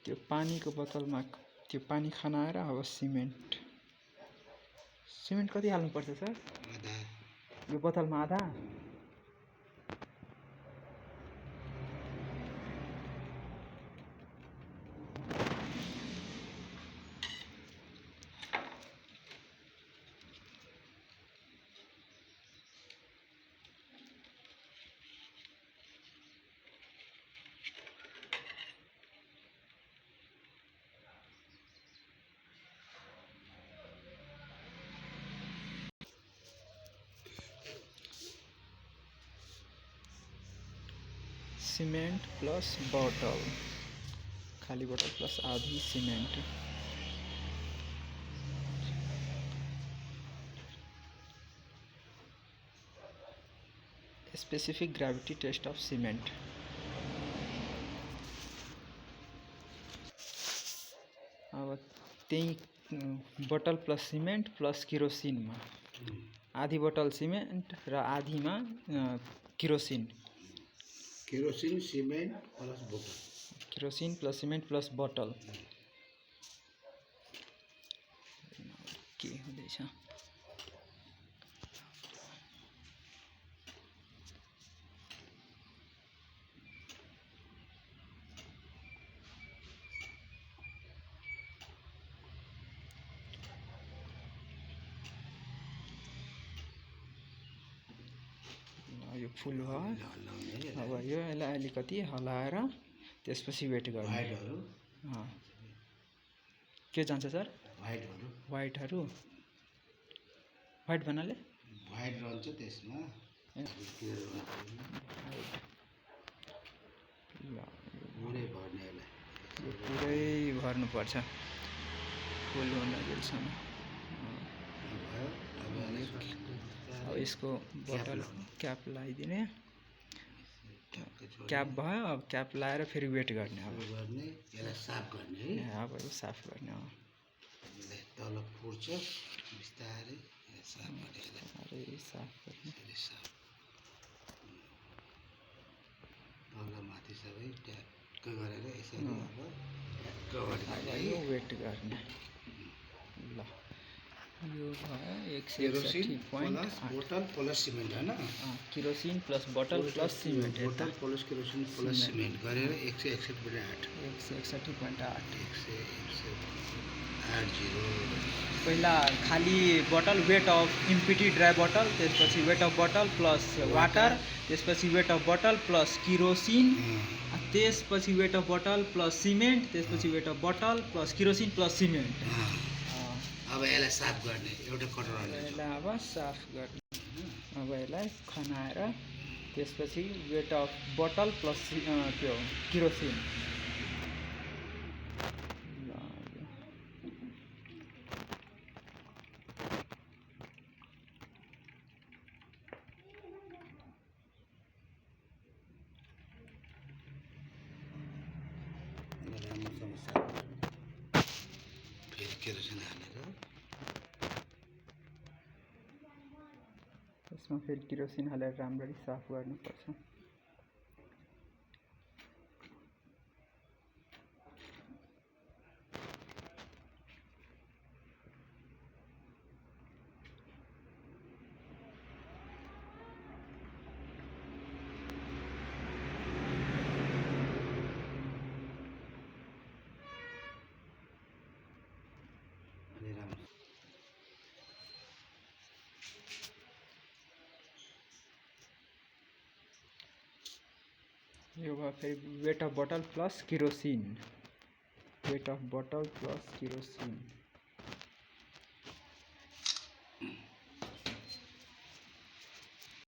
त्यो पानीको बोतलमा त्यो पानी खान आएर अब सिमेन्ट कति हाल्नुपर्छ सर? आधा। यो बोतलमा आधा? सीमेंट प्लस बॉटल, खाली बॉटल प्लस आधी cement. Specific gravity test of cement. अब त्यही बोतल प्लस सीमेंट प्लस किरोसिन में आधी बोतल सीमेंट र आधीमा किरोसिन। केरोसिन सीमेंट प्लस बोतल, केरोसिन प्लस सीमेंट प्लस बोतल के हुँदैछ? यो फुल भयो। अब यो यसलाई अलिकति हलाएर त्यसपछि वेट गर्ने। के जान्छ सर? व्हाइटहरु। व्हाइट भन्नाले व्हाइट रहन्छ त्यसमा। पुरै भर्ने यसलाई। यो पुरै भर्नुपर्छ फुल हुनजेलसम्म। अब यसको बोतल क्याप लगाइदिने। क्याप भयो। अब क्याप लगाएर फेरि वेट गर्ने। अब गर्ने यसलाई साफ गर्ने है। अब यो साफ गर्ने हो। यसलाई तल पुर्छ बिस्तारै साफ गर्ने। अरे साफ गर्ने। तल माथि सबै ट्याक्क गरेर यसरी अब ट्याक्क गरेर यो वेट गर्ने। ल यो भयो 161.8 बोतल प्लस सिमेन्ट हैन? केरोसिन प्लस बोतल प्लस सिमेन्ट। बोतल प्लस केरोसिन प्लस सिमेन्ट गरेर 161.8 पहिला खाली बोतल वेट अफ इम्पिटी ड्राई बोतल, त्यसपछि वेट अफ बोतल प्लस वाटर, त्यसपछि वेट अफ बोतल प्लस किरोसिन, त्यसपछि वेट अफ बोतल प्लस सिमेन्ट, त्यसपछि वेट अफ बोतल प्लस किरोसिन प्लस सिमेन्ट। अब यसलाई साफ गर्ने एउटा कटोराले। यसलाई अब साफ गर्ने। अब यसलाई खनाएर त्यसपछि वेट अफ बोतल प्लस त्यो किरोसिन। फेरि केरोसिन हालेर त्यसमा फेरि किरोसिन हालेर राम्ररी साफ गर्नुपर्छ। यो भयो फेरि वेट अफ बोतल प्लस किरोसिन। वेट अफ बोतल प्लस किरोसिन।